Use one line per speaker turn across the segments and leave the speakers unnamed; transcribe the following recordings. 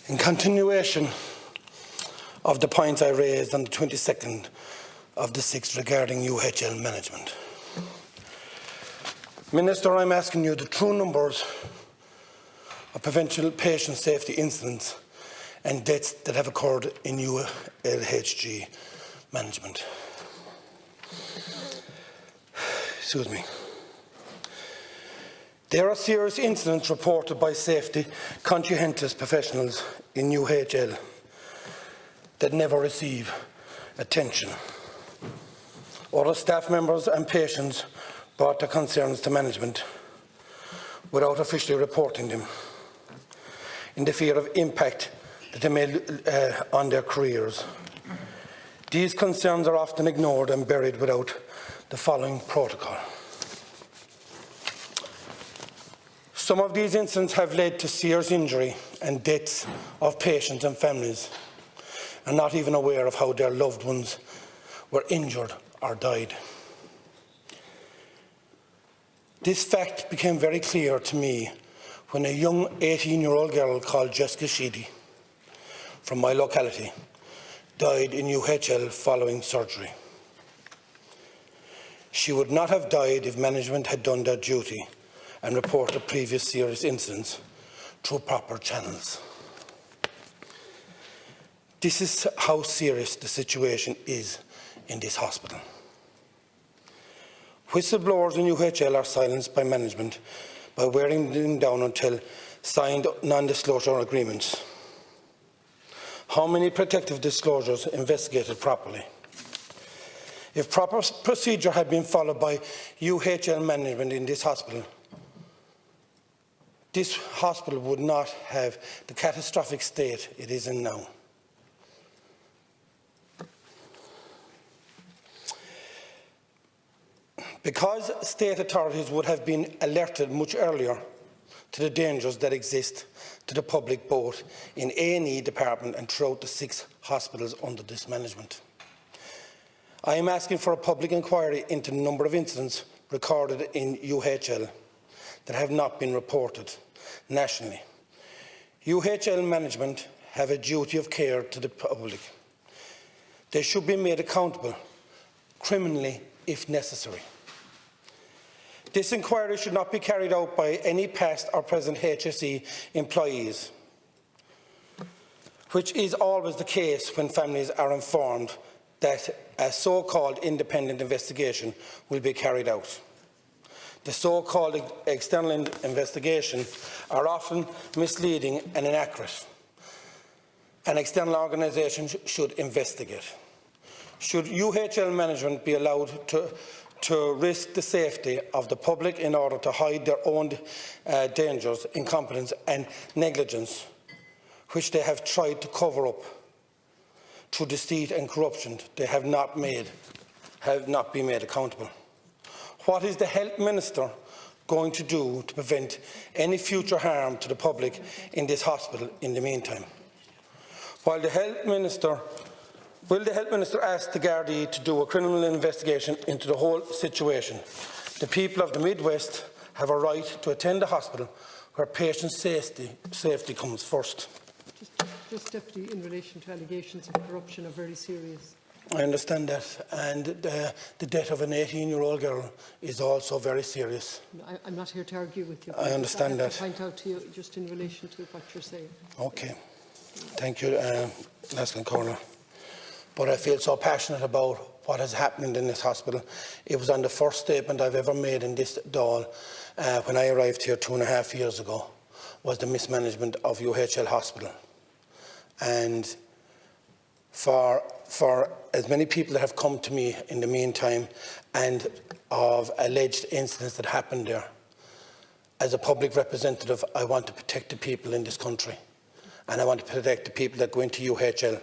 In continuation of the points I raised on the 22nd of the 6th regarding UHL management. Minister, I'm asking you the true numbers of provincial patient safety incidents and deaths that have occurred in ULHG management. Excuse me. There are serious incidents reported by safety conscientious professionals in UHL that never receive attention. Other staff members and patients brought their concerns to management without officially reporting them, in the fear of impact that they made on their careers. These concerns are often ignored and buried without the following protocol. Some of these incidents have led to serious injury and deaths of patients and families, and not even aware of how their loved ones were injured or died. This fact became very clear to me when a young 18-year-old girl called Jessica Sheedy from my locality died in UHL following surgery. She would not have died if management had done their duty and reported previous serious incidents through proper channels. This is how serious the situation is in this hospital. Whistleblowers in UHL are silenced by management by wearing them down until signed non-disclosure agreements. How many protective disclosures investigated properly? If proper procedure had been followed by UHL management in this hospital would not have the catastrophic state it is in now. Because state authorities would have been alerted much earlier to the dangers that exist to the public both in A&E department and throughout the 6 hospitals under this management. I am asking for a public inquiry into the number of incidents recorded in UHL that have not been reported nationally. UHL management have a duty of care to the public. They should be made accountable, criminally if necessary. This inquiry should not be carried out by any past or present HSE employees, which is always the case when families are informed that a so-called independent investigation will be carried out. The so-called external investigations are often misleading and inaccurate. An external organisation should investigate. Should UHL management be allowed to risk the safety of the public in order to hide their own dangers, incompetence and negligence, which they have tried to cover up through deceit and corruption? They have not been made accountable. What is the Health Minister going to do to prevent any future harm to the public in this hospital in the meantime? Will the Health Minister ask the Gardaí to do a criminal investigation into the whole situation? The people of the Midwest have a right to attend a hospital where patient safety comes first.
Just Deputy, in relation to allegations of corruption are very serious.
I understand that, and the death of an 18-year-old girl is also very serious.
I'm not here to argue with you.
I understand that.
To point out to you just in relation to what you're saying.
Okay. Thank you, Leslin Corner. But I feel so passionate about what has happened in this hospital. It was on the first statement I've ever made in this Dáil when I arrived here 2.5 years ago, was the mismanagement of UHL Hospital. And for as many people that have come to me in the meantime and of alleged incidents that happened there, as a public representative, I want to protect the people in this country. And I want to protect the people that go into UHL.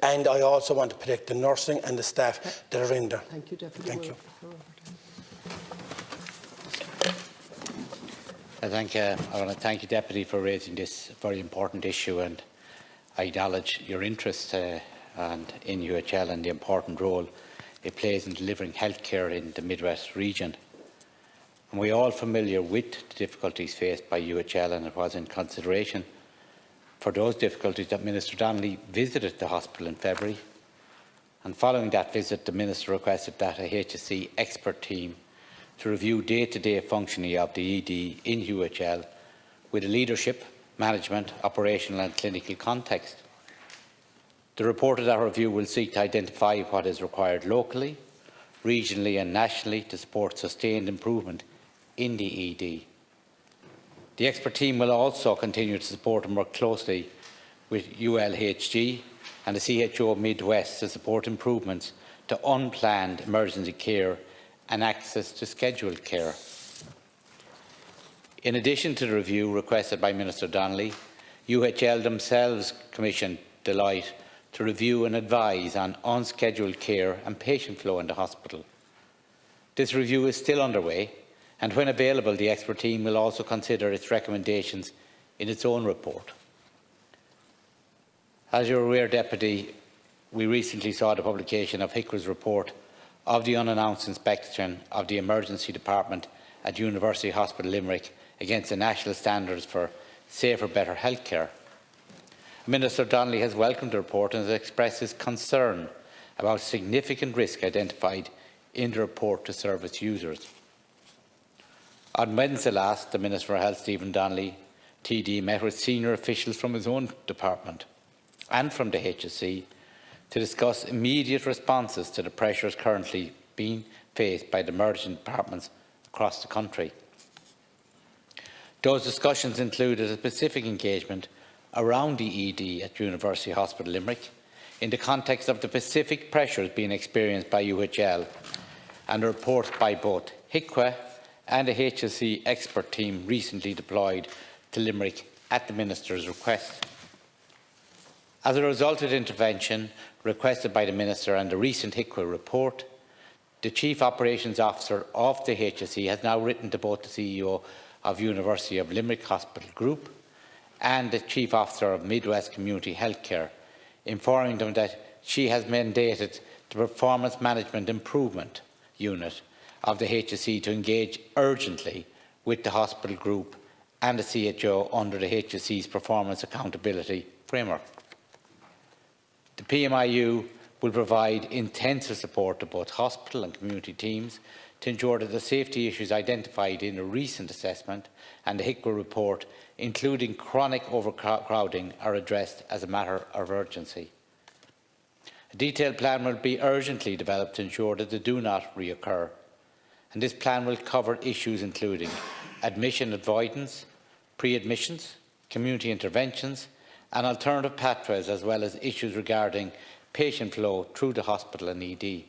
And I also want to protect the nursing and the staff that are in there.
Thank you, Deputy.
Thank you.
I want to thank you, Deputy, for raising this very important issue, and I acknowledge your interest in UHL and the important role it plays in delivering healthcare in the Midwest region. And we are all familiar with the difficulties faced by UHL, and it was in consideration for those difficulties that Minister Donnelly visited the hospital in February, and following that visit the Minister requested that a HSE expert team to review day-to-day functioning of the ED in UHL with a leadership, management, operational and clinical context. The report of that review will seek to identify what is required locally, regionally and nationally to support sustained improvement in the ED. The expert team will also continue to support and work closely with ULHG and the CHO Midwest to support improvements to unplanned emergency care and access to scheduled care. In addition to the review requested by Minister Donnelly, UHL themselves commissioned Deloitte to review and advise on unscheduled care and patient flow in the hospital. This review is still underway, and when available, the expert team will also consider its recommendations in its own report. As you are aware, Deputy, we recently saw the publication of HICWA's report of the unannounced inspection of the emergency department at University Hospital Limerick against the national standards for safer, better healthcare. Minister Donnelly has welcomed the report and has expressed his concern about significant risk identified in the report to service users. On Wednesday last, the Minister for Health, Stephen Donnelly, TD, met with senior officials from his own department and from the HSE to discuss immediate responses to the pressures currently being faced by the emergency departments across the country. Those discussions included a specific engagement around the ED at University Hospital Limerick in the context of the specific pressures being experienced by UHL and reports by both HICWA and a HSE expert team recently deployed to Limerick at the Minister's request. As a result of the intervention requested by the Minister and the recent HICWA report, the Chief Operations Officer of the HSE has now written to both the CEO of University of Limerick Hospital Group and the Chief Officer of Midwest Community Healthcare, informing them that she has mandated the Performance Management Improvement Unit of the HSE to engage urgently with the hospital group and the CHO under the HSE's Performance Accountability Framework. The PMIU will provide intensive support to both hospital and community teams to ensure that the safety issues identified in a recent assessment and the HICWA report, including chronic overcrowding, are addressed as a matter of urgency. A detailed plan will be urgently developed to ensure that they do not reoccur, and this plan will cover issues including admission avoidance, pre-admissions, community interventions and alternative pathways, as well as issues regarding patient flow through the hospital and ED.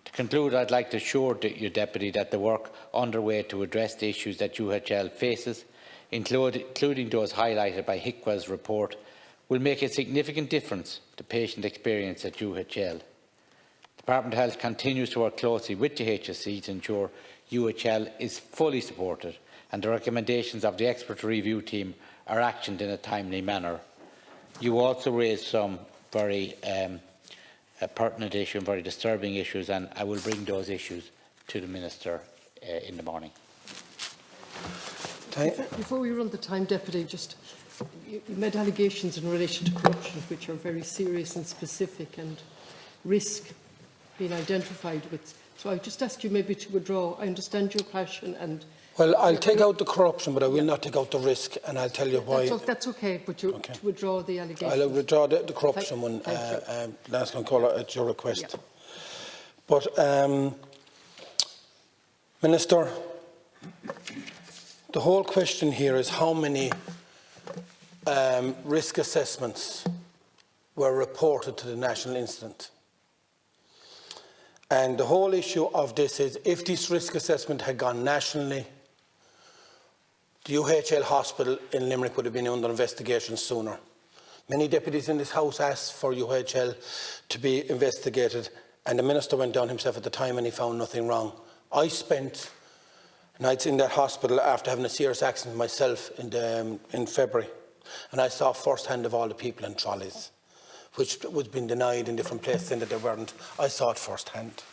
To conclude, I would like to assure you, Deputy, that the work underway to address the issues that UHL faces, including those highlighted by HICWA's report, will make a significant difference to patient experience at UHL. The Department of Health continues to work closely with the HSE to ensure UHL is fully supported and the recommendations of the expert review team are actioned in a timely manner. You also raised some very pertinent issues and very disturbing issues, and I will bring those issues to the Minister in the morning.
Before we run the time, Deputy, you made allegations in relation to corruption which are very serious and specific, and risk being identified with. So I just ask you maybe to withdraw. I understand your passion and...
Well, I'll take out the corruption, but I will not take out the risk, and I'll tell you why.
That's okay, but to withdraw the allegations.
I'll withdraw the corruption one, Lance Concola, at your request. Yeah. But, Minister, the whole question here is how many risk assessments were reported to the National Incident. And the whole issue of this is, if this risk assessment had gone nationally, the UHL hospital in Limerick would have been under investigation sooner. Many deputies in this House asked for UHL to be investigated, and the Minister went down himself at the time and he found nothing wrong. I spent nights in that hospital after having a serious accident myself in February, and I saw firsthand of all the people in trolleys, which was being denied in different places saying that they weren't. I saw it firsthand.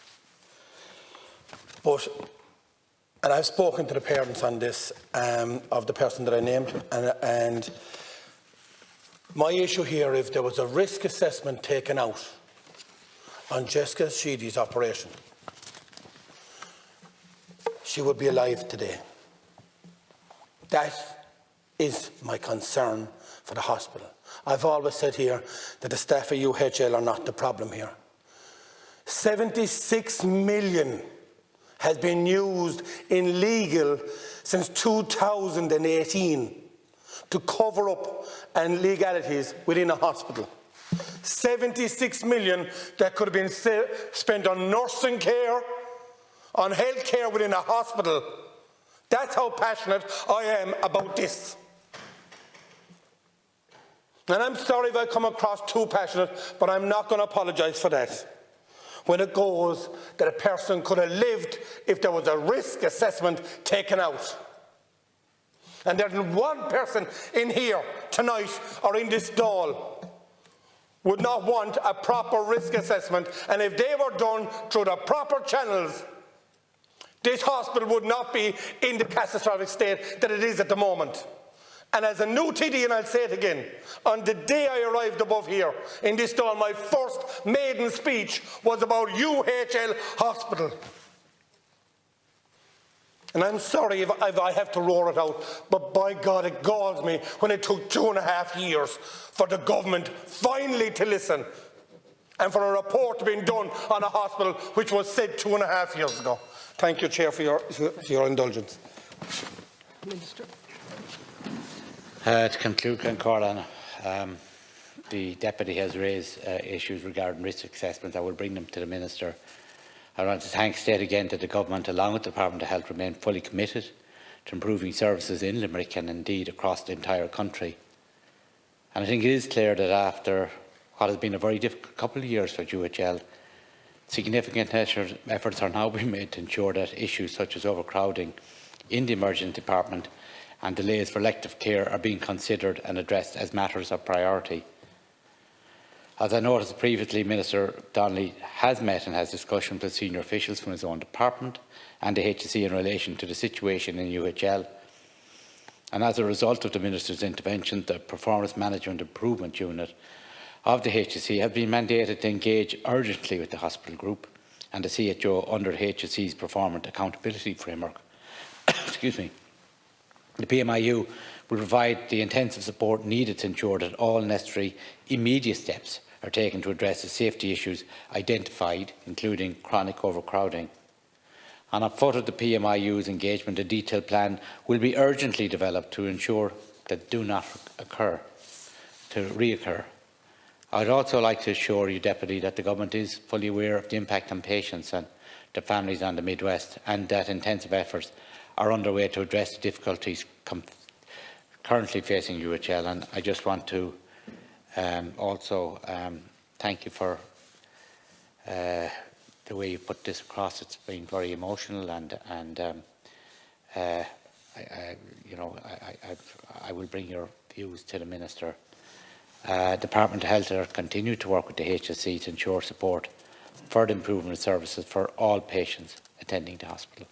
And I've spoken to the parents on this, of the person that I named, and My issue here, if there was a risk assessment taken out on Jessica Sheedy's operation, she would be alive today. That is my concern for the hospital. I've always said here that the staff of UHL are not the problem here. 76 million has been used in legal since 2018 to cover up illegalities within a hospital. 76 million that could have been spent on nursing care, on health care within a hospital. That's how passionate I am about this. And I'm sorry if I come across too passionate, but I'm not going to apologise for that. When it goes that a person could have lived if there was a risk assessment taken out. And there's one person in here tonight or in this stall would not want a proper risk assessment, and if they were done through the proper channels, this hospital would not be in the catastrophic state that it is at the moment. And as a new TD, and I'll say it again, on the day I arrived above here in this stall, my first maiden speech was about UHL Hospital. And I'm sorry if I have to roar it out, but by God, it galls me when it took 2.5 years for the government finally to listen and for a report to be done on a hospital which was said 2.5 years ago. Thank you, Chair, for your indulgence.
Minister.
To conclude, Corlin, the Deputy has raised issues regarding risk assessment. I will bring them to the Minister. I want to thank State again to the Government, along with the Department of Health, remain fully committed to improving services in Limerick and indeed across the entire country. And I think it is clear that after what has been a very difficult couple of years for UHL, significant efforts are now being made to ensure that issues such as overcrowding in the emergency department and delays for elective care are being considered and addressed as matters of priority. As I noticed previously, Minister Donnelly has met and has discussions with senior officials from his own department and the HSE in relation to the situation in UHL. And as a result of the Minister's intervention, the Performance Management Improvement Unit of the HSE have been mandated to engage urgently with the hospital group and the CHO under HSE's Performance Accountability Framework. Excuse me. The PMIU will provide the intensive support needed to ensure that all necessary immediate steps are taken to address the safety issues identified, including chronic overcrowding. And on foot of the PMIU's engagement, a detailed plan will be urgently developed to ensure that do not reoccur. I would also like to assure you, Deputy, that the Government is fully aware of the impact on patients and their families on the Midwest, and that intensive efforts are underway to address the difficulties currently facing UHL. And I just want to also thank you for the way you put this across. It's been very emotional, and I will bring your views to the Minister. Department of Health are continue to work with the HSE to ensure support for the improvement of services for all patients attending the hospital.